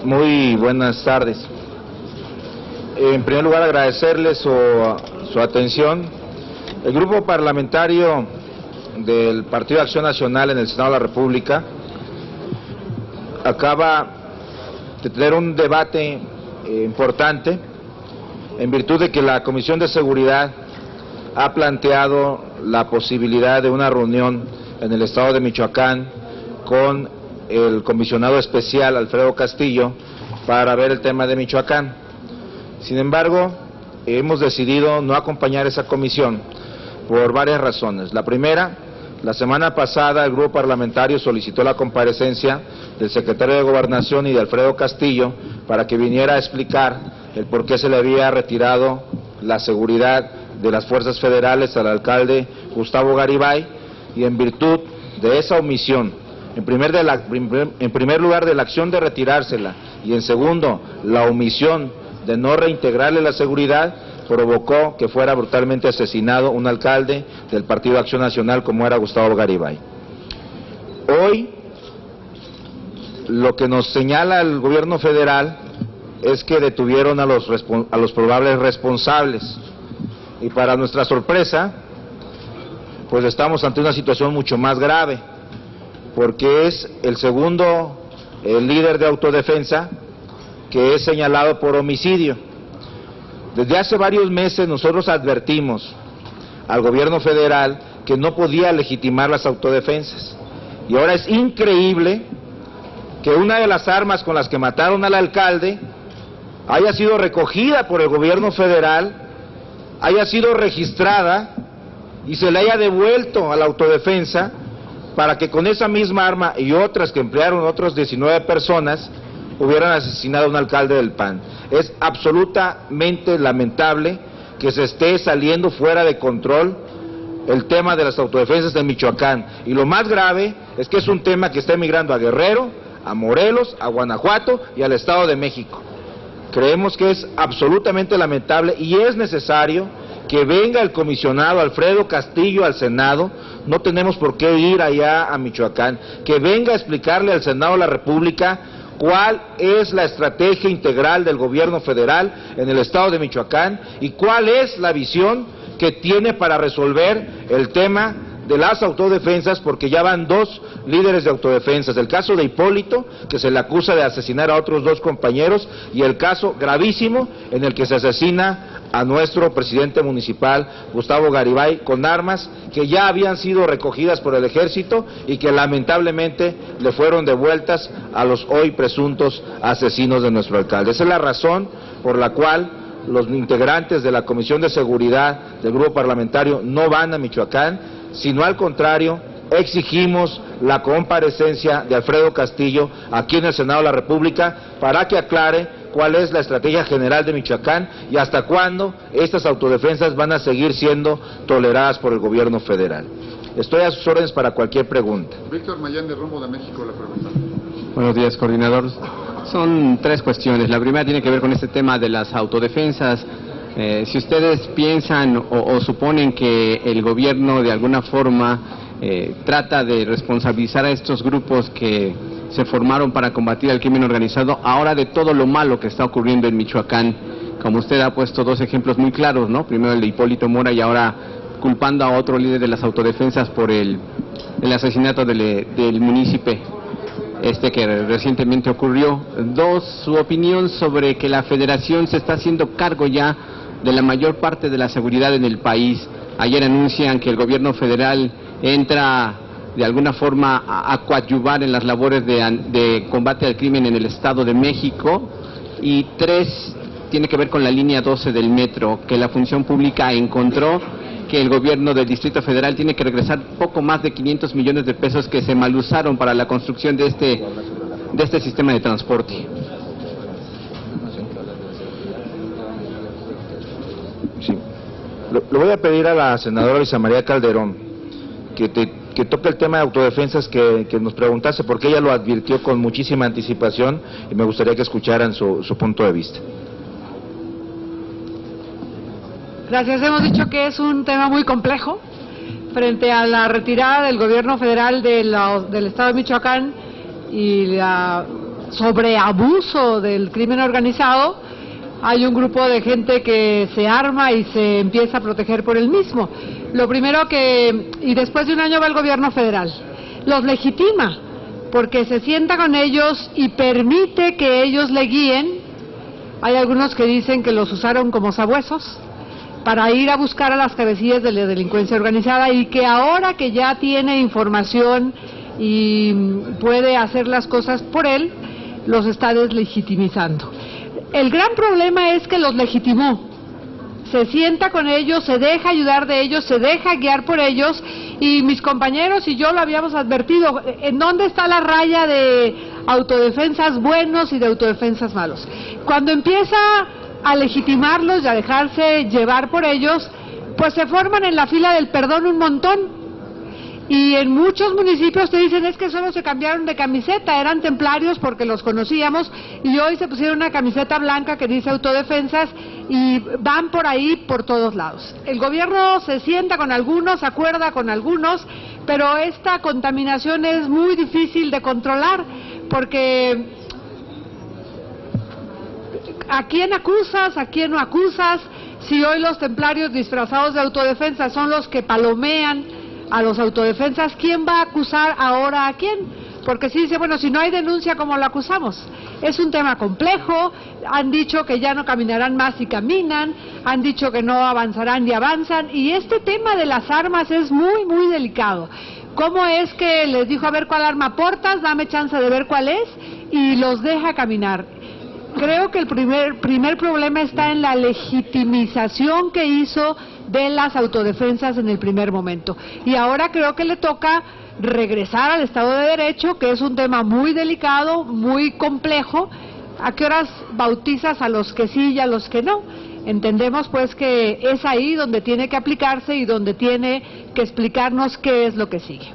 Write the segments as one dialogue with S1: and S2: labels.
S1: Muy buenas tardes. En primer lugar, agradecerles su atención. El Grupo Parlamentario del Partido de Acción Nacional en el Senado de la República acaba de tener un debate importante en virtud de que la Comisión de Seguridad ha planteado la posibilidad de una reunión en el estado de Michoacán con el comisionado especial Alfredo Castillo para ver el tema de Michoacán. Sin embargo, hemos decidido no acompañar esa comisión por varias razones. La primera, la semana pasada el grupo parlamentario solicitó la comparecencia del secretario de Gobernación y de Alfredo Castillo para que viniera a explicar el por qué se le había retirado la seguridad de las fuerzas federales al alcalde Gustavo Garibay, y en virtud de esa omisión, en primer lugar de la acción de retirársela, y en segundo, la omisión de no reintegrarle la seguridad, provocó que fuera brutalmente asesinado un alcalde del Partido de Acción Nacional como era Gustavo Garibay. Hoy, lo que nos señala el gobierno federal es que detuvieron a los probables responsables, y para nuestra sorpresa, pues estamos ante una situación mucho más grave, porque es el segundo líder de autodefensa que es señalado por homicidio. Desde hace varios meses nosotros advertimos al gobierno federal que no podía legitimar las autodefensas, y ahora es increíble que una de las armas con las que mataron al alcalde haya sido recogida por el gobierno federal, haya sido registrada y se le haya devuelto a la autodefensa para que con esa misma arma y otras que emplearon otros 19 personas hubieran asesinado a un alcalde del PAN. Es absolutamente lamentable que se esté saliendo fuera de control el tema de las autodefensas de Michoacán, y lo más grave es que es un tema que está emigrando a Guerrero, a Morelos, a Guanajuato y al Estado de México. Creemos que es absolutamente lamentable y es necesario que venga el comisionado Alfredo Castillo al Senado. No tenemos por qué ir allá a Michoacán, que venga a explicarle al Senado de la República cuál es la estrategia integral del gobierno federal en el estado de Michoacán y cuál es la visión que tiene para resolver el tema de las autodefensas, porque ya van 2 líderes de autodefensas, el caso de Hipólito, que se le acusa de asesinar a otros 2 compañeros, y el caso gravísimo en el que se asesina a nuestro presidente municipal, Gustavo Garibay, con armas que ya habían sido recogidas por el ejército y que lamentablemente le fueron devueltas a los hoy presuntos asesinos de nuestro alcalde. Esa es la razón por la cual los integrantes de la Comisión de Seguridad del Grupo Parlamentario no van a Michoacán, sino al contrario, exigimos la comparecencia de Alfredo Castillo aquí en el Senado de la República para que aclare cuál es la estrategia general de Michoacán y hasta cuándo estas autodefensas van a seguir siendo toleradas por el gobierno federal. Estoy a sus órdenes para cualquier pregunta.
S2: Víctor Mayán, de Rumbo de México, la pregunta.
S3: Buenos días, coordinador. Son 3 cuestiones. La primera tiene que ver con este tema de las autodefensas. Si ustedes piensan o suponen que el gobierno de alguna forma trata de responsabilizar a estos grupos que se formaron para combatir al crimen organizado, ahora de todo lo malo que está ocurriendo en Michoacán, como usted ha puesto 2 ejemplos muy claros, ¿no? Primero el de Hipólito Mora y ahora culpando a otro líder de las autodefensas por el asesinato del munícipe que recientemente ocurrió. 2, su opinión sobre que la Federación se está haciendo cargo ya de la mayor parte de la seguridad en el país. Ayer anuncian que el gobierno federal entra de alguna forma a coadyuvar en las labores de combate al crimen en el Estado de México. Y 3, tiene que ver con la línea 12 del metro, que la función pública encontró que el gobierno del Distrito Federal tiene que regresar poco más de 500 millones de pesos que se malusaron para la construcción de este sistema de transporte.
S1: Sí. Le voy a pedir a la senadora Luisa María Calderón que toque el tema de autodefensas que nos preguntase, porque ella lo advirtió con muchísima anticipación y me gustaría que escucharan su punto de vista.
S4: Gracias. Hemos dicho que es un tema muy complejo frente a la retirada del gobierno federal del estado de Michoacán y la sobre abuso del crimen organizado, hay un grupo de gente que se arma y se empieza a proteger por el mismo. Lo primero y después de un año va el gobierno federal, los legitima, porque se sienta con ellos y permite que ellos le guíen. Hay algunos que dicen que los usaron como sabuesos para ir a buscar a las cabecillas de la delincuencia organizada, y que ahora que ya tiene información y puede hacer las cosas por él, los está deslegitimizando. El gran problema es que los legitimó, se sienta con ellos, se deja ayudar de ellos, se deja guiar por ellos, y mis compañeros y yo lo habíamos advertido. ¿En dónde está la raya de autodefensas buenos y de autodefensas malos? Cuando empieza a legitimarlos y a dejarse llevar por ellos, pues se forman en la fila del perdón un montón. Y en muchos municipios te dicen, es que solo se cambiaron de camiseta, eran templarios porque los conocíamos, y hoy se pusieron una camiseta blanca que dice autodefensas, y van por ahí por todos lados. El gobierno se sienta con algunos, se acuerda con algunos, pero esta contaminación es muy difícil de controlar, porque ¿a quién acusas? ¿A quién no acusas? Si hoy los templarios disfrazados de autodefensa son los que palomean a los autodefensas, ¿quién va a acusar ahora a quién? Porque si dice, bueno, si no hay denuncia, ¿cómo lo acusamos? Es un tema complejo. Han dicho que ya no caminarán más y caminan, han dicho que no avanzarán y avanzan, y este tema de las armas es muy, muy delicado. ¿Cómo es que les dijo, a ver cuál arma portas, dame chance de ver cuál es, y los deja caminar? Creo que el primer problema está en la legitimización que hizo de las autodefensas en el primer momento. Y ahora creo que le toca regresar al Estado de Derecho, que es un tema muy delicado, muy complejo. ¿A qué horas bautizas a los que sí y a los que no? Entendemos pues que es ahí donde tiene que aplicarse y donde tiene que explicarnos qué es lo que sigue.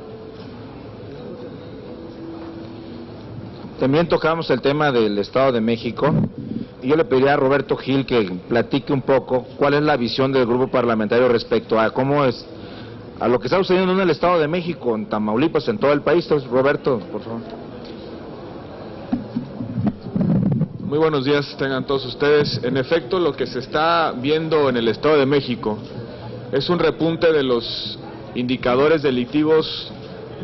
S1: También tocamos el tema del Estado de México, y yo le pediría a Roberto Gil que platique un poco cuál es la visión del grupo parlamentario respecto a cómo es, a lo que está sucediendo en el Estado de México, en Tamaulipas, en todo el país. Entonces, Roberto, por favor.
S5: Muy buenos días tengan todos ustedes. En efecto, lo que se está viendo en el Estado de México es un repunte de los indicadores delictivos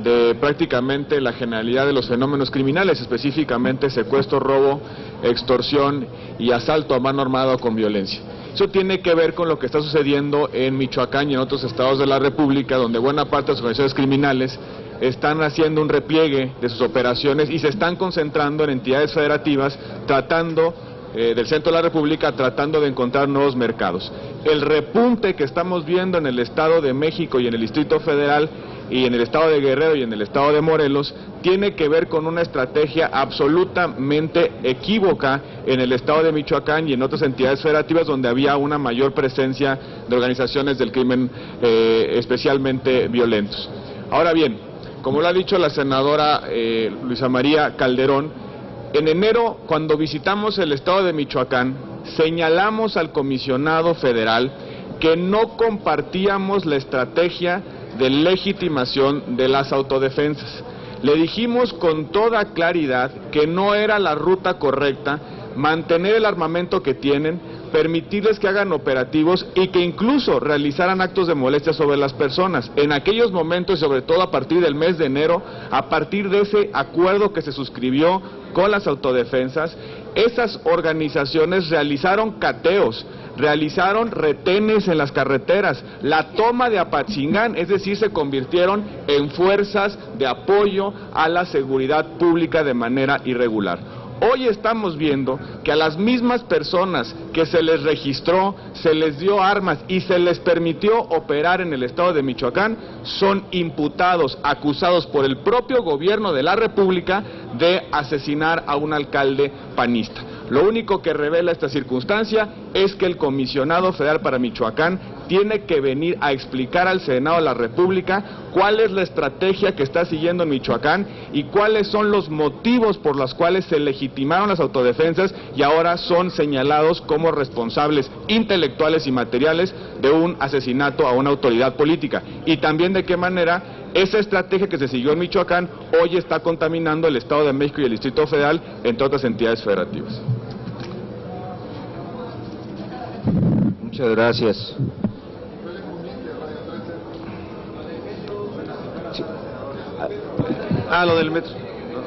S5: de prácticamente la generalidad de los fenómenos criminales, específicamente secuestro, robo, extorsión y asalto a mano armada con violencia. Eso tiene que ver con lo que está sucediendo en Michoacán y en otros estados de la República, donde buena parte de las organizaciones criminales están haciendo un repliegue de sus operaciones y se están concentrando en entidades federativas del centro de la República, tratando de encontrar nuevos mercados. El repunte que estamos viendo en el Estado de México y en el Distrito Federal y en el Estado de Guerrero y en el Estado de Morelos tiene que ver con una estrategia absolutamente equívoca en el Estado de Michoacán y en otras entidades federativas donde había una mayor presencia de organizaciones del crimen especialmente violentos. Ahora bien, como lo ha dicho la senadora Luisa María Calderón, en enero, cuando visitamos el Estado de Michoacán, señalamos al comisionado federal que no compartíamos la estrategia de legitimación de las autodefensas. Le dijimos con toda claridad que no era la ruta correcta mantener el armamento que tienen, permitirles que hagan operativos y que incluso realizaran actos de molestia sobre las personas. En aquellos momentos, y sobre todo a partir del mes de enero, a partir de ese acuerdo que se suscribió con las autodefensas, esas organizaciones realizaron cateos, realizaron retenes en las carreteras, la toma de Apatzingán, es decir, se convirtieron en fuerzas de apoyo a la seguridad pública de manera irregular. Hoy estamos viendo que a las mismas personas que se les registró, se les dio armas y se les permitió operar en el Estado de Michoacán, son imputados, acusados por el propio gobierno de la República de asesinar a un alcalde panista. Lo único que revela esta circunstancia es que el comisionado federal para Michoacán tiene que venir a explicar al Senado de la República cuál es la estrategia que está siguiendo en Michoacán y cuáles son los motivos por los cuales se legitimaron las autodefensas y ahora son señalados como responsables intelectuales y materiales de un asesinato a una autoridad política. Y también de qué manera Esa estrategia que se siguió en Michoacán hoy está contaminando el Estado de México y el Distrito Federal, entre otras entidades federativas.
S1: Muchas gracias. Sí.
S3: Lo del metro.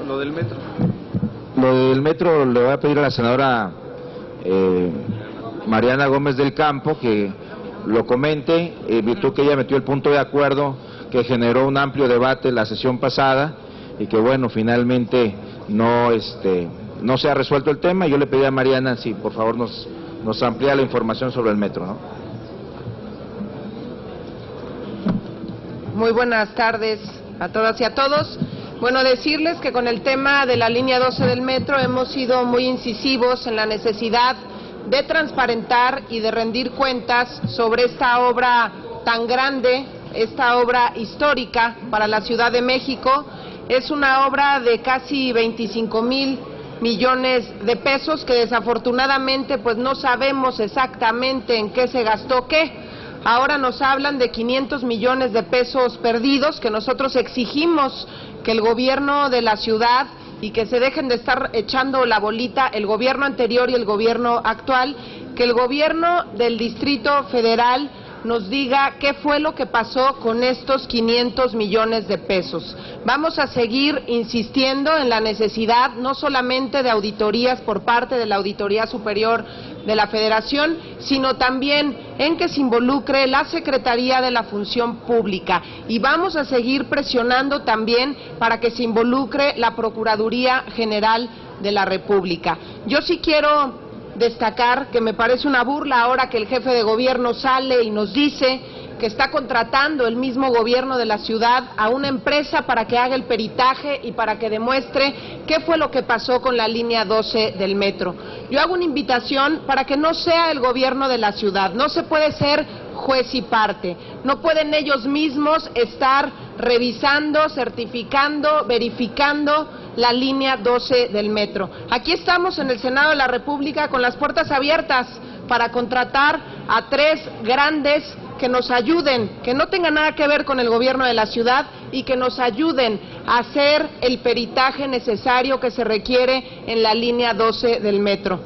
S3: Lo del metro.
S1: Lo del metro le voy a pedir a la senadora Mariana Gómez del Campo que lo comente, en virtud que ella metió el punto de acuerdo que generó un amplio debate en la sesión pasada y que bueno, finalmente no se ha resuelto el tema. Yo le pedí a Mariana si por favor nos amplía la información sobre el metro, ¿no?
S6: Muy buenas tardes a todas y a todos. Bueno, decirles que con el tema de la línea 12 del metro hemos sido muy incisivos en la necesidad de transparentar y de rendir cuentas sobre esta obra tan grande, esta obra histórica para la Ciudad de México. Es una obra de casi 25,000 millones de pesos que desafortunadamente pues no sabemos exactamente en qué se gastó qué. Ahora nos hablan de 500 millones de pesos perdidos que nosotros exigimos que el gobierno de la ciudad y que se dejen de estar echando la bolita el gobierno anterior y el gobierno actual, que el gobierno del Distrito Federal nos diga qué fue lo que pasó con estos 500 millones de pesos. Vamos a seguir insistiendo en la necesidad no solamente de auditorías por parte de la Auditoría Superior de la Federación, sino también en que se involucre la Secretaría de la Función Pública, y vamos a seguir presionando también para que se involucre la Procuraduría General de la República. Yo sí quiero destacar que me parece una burla ahora que el jefe de gobierno sale y nos dice que está contratando el mismo gobierno de la ciudad a una empresa para que haga el peritaje y para que demuestre qué fue lo que pasó con la línea 12 del metro. Yo hago una invitación para que no sea el gobierno de la ciudad, no se puede ser juez y parte, no pueden ellos mismos estar revisando, certificando, verificando la línea 12 del metro. Aquí estamos en el Senado de la República con las puertas abiertas para contratar a 3 grandes que nos ayuden, que no tengan nada que ver con el gobierno de la ciudad y que nos ayuden a hacer el peritaje necesario que se requiere en la línea 12 del metro.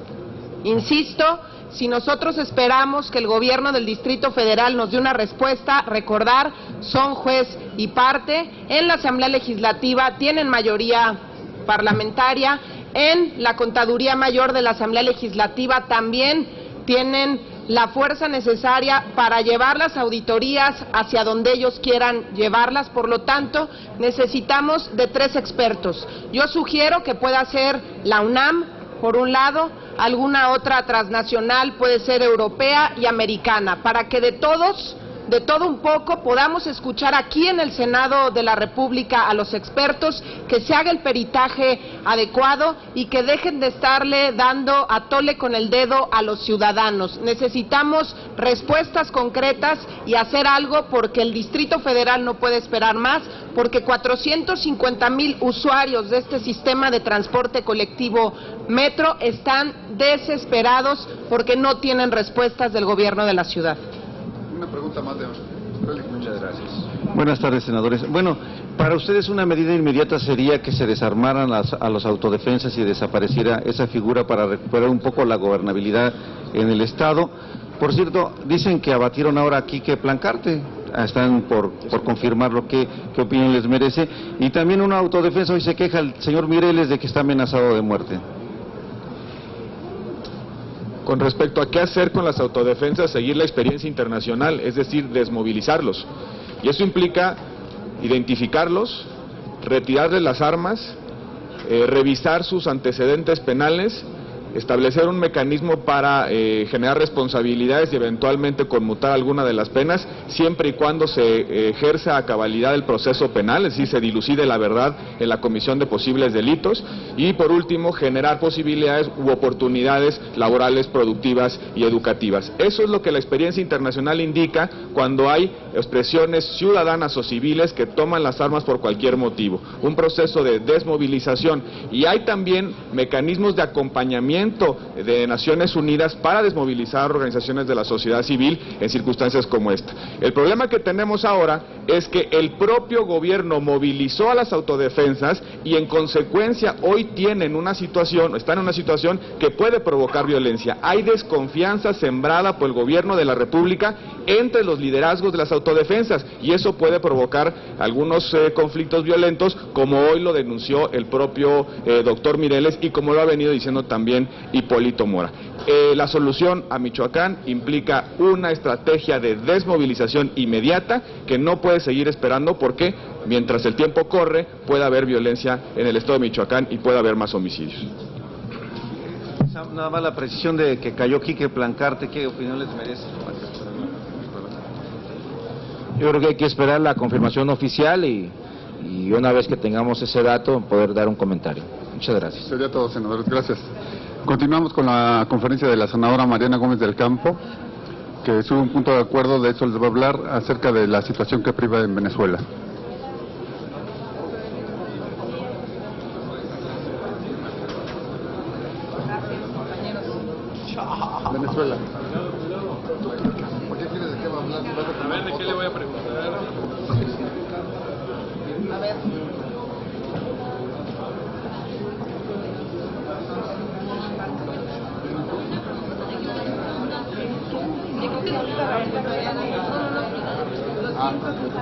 S6: Insisto, si nosotros esperamos que el gobierno del Distrito Federal nos dé una respuesta, recordar, son juez y parte, en la Asamblea Legislativa tienen mayoría parlamentaria, en la Contaduría Mayor de la Asamblea Legislativa también tienen la fuerza necesaria para llevar las auditorías hacia donde ellos quieran llevarlas. Por lo tanto, necesitamos de 3 expertos. Yo sugiero que pueda ser la UNAM, por un lado, alguna otra transnacional, puede ser europea y americana, para que de todo un poco podamos escuchar aquí en el Senado de la República a los expertos, que se haga el peritaje adecuado y que dejen de estarle dando a tole con el dedo a los ciudadanos. Necesitamos respuestas concretas y hacer algo, porque el Distrito Federal no puede esperar más, porque 450,000 usuarios de este sistema de transporte colectivo metro están desesperados porque no tienen respuestas del gobierno de la ciudad.
S2: Una pregunta más de Félix.
S1: Muchas gracias.
S7: Buenas tardes, senadores. Bueno, para ustedes una medida inmediata sería que se desarmaran a los autodefensas y desapareciera esa figura para recuperar un poco la gobernabilidad en el Estado. Por cierto, dicen que abatieron ahora a Quique Plancarte. Están por confirmarlo. ¿Qué opinión les merece? Y también una autodefensa, hoy se queja el señor Mireles de que está amenazado de muerte.
S5: Con respecto a qué hacer con las autodefensas, seguir la experiencia internacional, es decir, desmovilizarlos. Y eso implica identificarlos, retirarles las armas, revisar sus antecedentes penales, establecer un mecanismo para generar responsabilidades y eventualmente conmutar alguna de las penas, siempre y cuando se ejerza a cabalidad el proceso penal, es decir, se dilucide la verdad en la comisión de posibles delitos, y por último, generar posibilidades u oportunidades laborales, productivas y educativas. Eso es lo que la experiencia internacional indica cuando hay expresiones ciudadanas o civiles que toman las armas por cualquier motivo, un proceso de desmovilización, y hay también mecanismos de acompañamiento instrumento de Naciones Unidas para desmovilizar organizaciones de la sociedad civil en circunstancias como esta. El problema que tenemos ahora es que el propio gobierno movilizó a las autodefensas y en consecuencia hoy están en una situación que puede provocar violencia. Hay desconfianza sembrada por el gobierno de la República entre los liderazgos de las autodefensas y eso puede provocar algunos conflictos violentos, como hoy lo denunció el propio doctor Mireles y como lo ha venido diciendo también Hipólito Mora. La solución a Michoacán implica una estrategia de desmovilización inmediata que no puede seguir esperando porque mientras el tiempo corre puede haber violencia en el estado de Michoacán y puede haber más homicidios.
S7: Nada más la precisión de que cayó Quique Plancarte, ¿qué opinión les merece?
S1: Yo creo que hay que esperar la confirmación oficial y una vez que tengamos ese dato poder dar un comentario. Muchas gracias.
S2: Sería todo, senadores. Gracias. Continuamos con la conferencia de la senadora Mariana Gómez del Campo, que sube un punto de acuerdo, de eso les va a hablar, acerca de la situación que priva en Venezuela. Venezuela. ¿Por qué quieres de qué va a hablar?
S5: A ver, ¿de qué le voy a preguntar?
S6: A ver.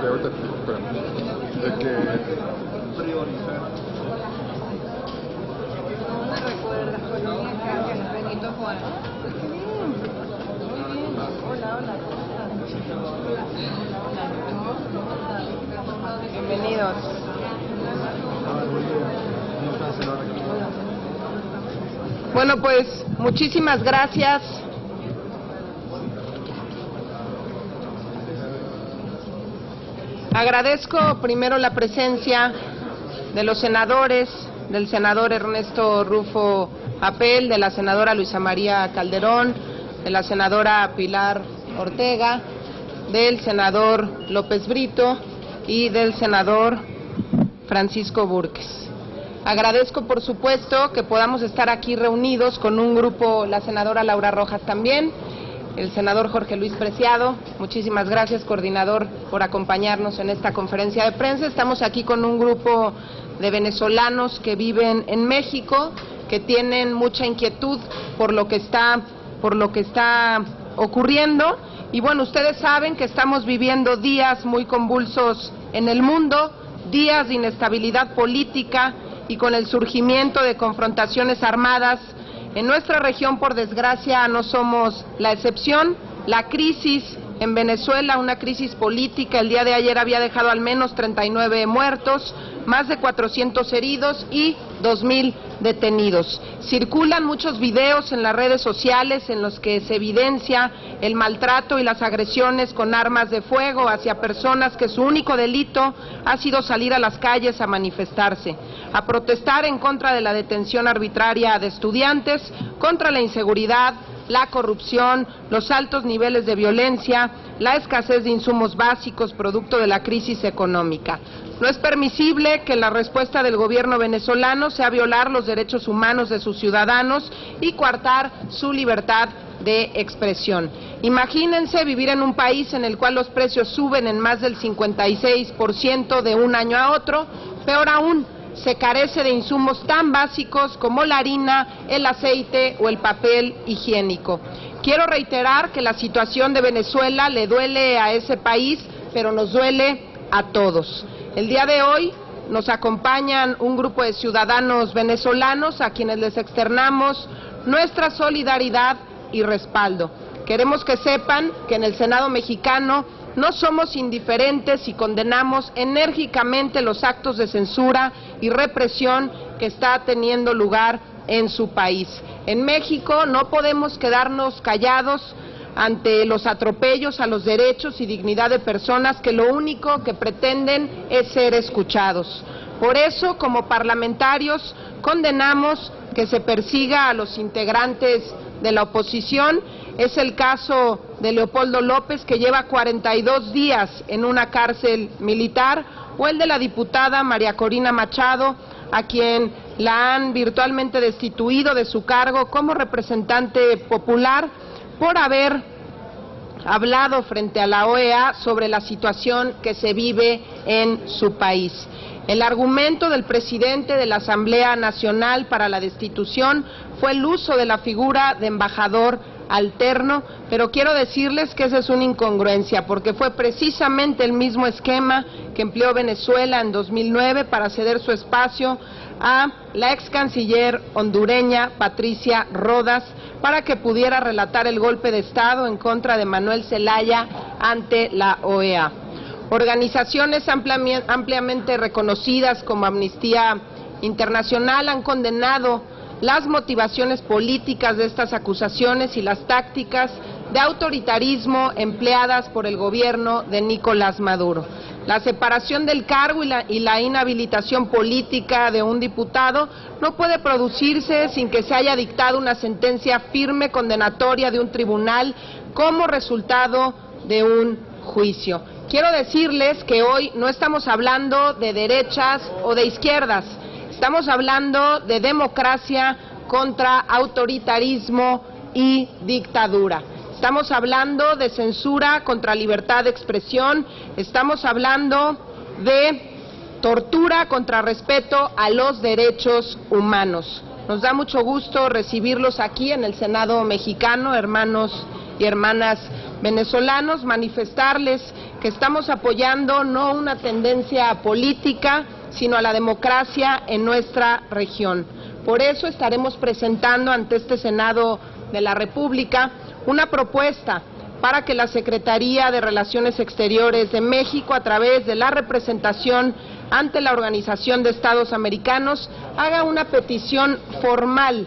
S2: Ahorita te digo, espérame. De que priorizar.
S6: No me recuerda, Benito Juárez. Hola. Bienvenidos. Bueno, pues muchísimas gracias. Agradezco primero la presencia de los senadores, del senador Ernesto Rufo Apel, de la senadora Luisa María Calderón, de la senadora Pilar Ortega, del senador López Brito y del senador Francisco Búrquez. Agradezco, por supuesto, que podamos estar aquí reunidos con un grupo, la senadora Laura Rojas también, el senador Jorge Luis Preciado. Muchísimas gracias, coordinador, por acompañarnos en esta conferencia de prensa. Estamos aquí con un grupo de venezolanos que viven en México, que tienen mucha inquietud por lo que está ocurriendo. Y bueno, ustedes saben que estamos viviendo días muy convulsos en el mundo, días de inestabilidad política y con el surgimiento de confrontaciones armadas. En nuestra región, por desgracia, no somos la excepción. La crisis en Venezuela, una crisis política, el día de ayer había dejado al menos 39 muertos, más de 400 heridos y 2,000 detenidos. Circulan muchos videos en las redes sociales en los que se evidencia el maltrato y las agresiones con armas de fuego hacia personas que su único delito ha sido salir a las calles a manifestarse, a protestar en contra de la detención arbitraria de estudiantes, contra la inseguridad, la corrupción, los altos niveles de violencia, la escasez de insumos básicos producto de la crisis económica. No es permisible que la respuesta del gobierno venezolano sea violar los derechos humanos de sus ciudadanos y coartar su libertad de expresión. Imagínense vivir en un país en el cual los precios suben en más del 56% de un año a otro, peor aún, se carece de insumos tan básicos como la harina, el aceite o el papel higiénico. Quiero reiterar que la situación de Venezuela le duele a ese país, pero nos duele a todos. El día de hoy nos acompañan un grupo de ciudadanos venezolanos a quienes les externamos nuestra solidaridad y respaldo. Queremos que sepan que en el Senado mexicano no somos indiferentes y condenamos enérgicamente los actos de censura y represión que está teniendo lugar en su país. En México no podemos quedarnos callados ante los atropellos a los derechos y dignidad de personas que lo único que pretenden es ser escuchados. Por eso, como parlamentarios, condenamos que se persiga a los integrantes de la oposición. Es el caso de Leopoldo López, que lleva 42 días en una cárcel militar, o el de la diputada María Corina Machado, a quien la han virtualmente destituido de su cargo como representante popular por haber hablado frente a la OEA sobre la situación que se vive en su país. El argumento del presidente de la Asamblea Nacional para la destitución fue el uso de la figura de embajador alterno, pero quiero decirles que esa es una incongruencia, porque fue precisamente el mismo esquema que empleó Venezuela en 2009 para ceder su espacio a la ex canciller hondureña Patricia Rodas para que pudiera relatar el golpe de Estado en contra de Manuel Zelaya ante la OEA. Organizaciones ampliamente reconocidas como Amnistía Internacional han condenado las motivaciones políticas de estas acusaciones y las tácticas de autoritarismo empleadas por el gobierno de Nicolás Maduro. La separación del cargo y la inhabilitación política de un diputado no puede producirse sin que se haya dictado una sentencia firme condenatoria de un tribunal como resultado de un juicio. Quiero decirles que hoy no estamos hablando de derechas o de izquierdas, estamos hablando de democracia contra autoritarismo y dictadura. Estamos hablando de censura contra libertad de expresión, estamos hablando de tortura contra respeto a los derechos humanos. Nos da mucho gusto recibirlos aquí en el Senado mexicano, hermanos y hermanas venezolanos, manifestarles que estamos apoyando no una tendencia política, sino a la democracia en nuestra región. Por eso estaremos presentando ante este Senado de la República una propuesta para que la Secretaría de Relaciones Exteriores de México, a través de la representación ante la Organización de Estados Americanos, haga una petición formal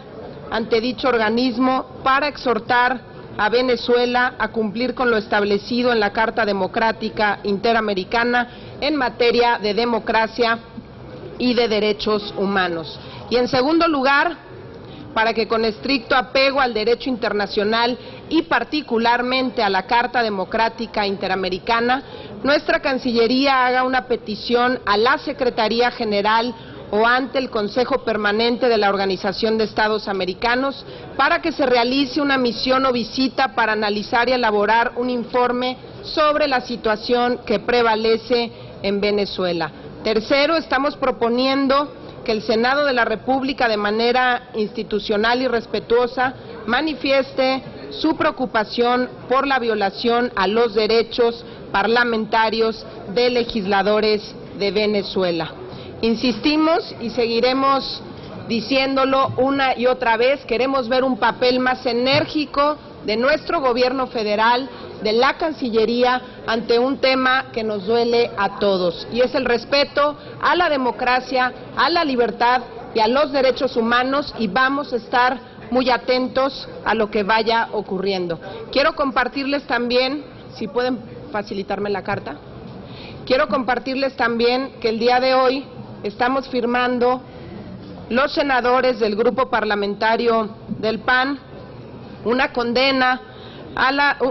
S6: ante dicho organismo para exhortar a Venezuela a cumplir con lo establecido en la Carta Democrática Interamericana en materia de democracia y de derechos humanos. Y en segundo lugar, para que con estricto apego al derecho internacional y particularmente a la Carta Democrática Interamericana, nuestra Cancillería haga una petición a la Secretaría General o ante el Consejo Permanente de la Organización de Estados Americanos para que se realice una misión o visita para analizar y elaborar un informe sobre la situación que prevalece en Venezuela. Tercero, estamos proponiendo que el Senado de la República, de manera institucional y respetuosa, manifieste su preocupación por la violación a los derechos parlamentarios de legisladores de Venezuela. Insistimos y seguiremos diciéndolo una y otra vez, queremos ver un papel más enérgico de nuestro gobierno federal, de la Cancillería, ante un tema que nos duele a todos, y es el respeto a la democracia, a la libertad y a los derechos humanos, y vamos a estar muy atentos a lo que vaya ocurriendo. Quiero compartirles también, si pueden facilitarme la carta, quiero compartirles también que el día de hoy estamos firmando los senadores del Grupo Parlamentario del PAN una condena,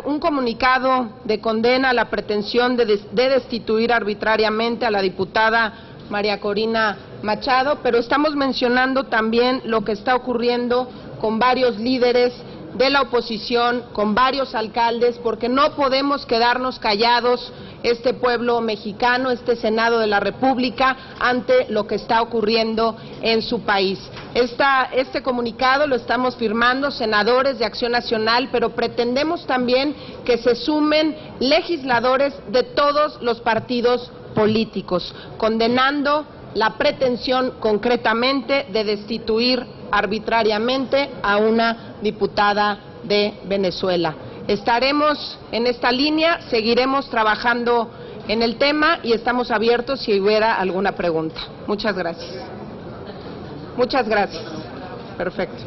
S6: un comunicado de condena a la pretensión de destituir arbitrariamente a la diputada María Corina Machado, pero estamos mencionando también lo que está ocurriendo con varios líderes de la oposición, con varios alcaldes, porque no podemos quedarnos callados, este pueblo mexicano, este Senado de la República, ante lo que está ocurriendo en su país. Este comunicado lo estamos firmando senadores de Acción Nacional, pero pretendemos también que se sumen legisladores de todos los partidos políticos, condenando la pretensión concretamente de destituir arbitrariamente a una diputada de Venezuela. Estaremos en esta línea, seguiremos trabajando en el tema y estamos abiertos si hubiera alguna pregunta. Muchas gracias. Muchas gracias. Perfecto.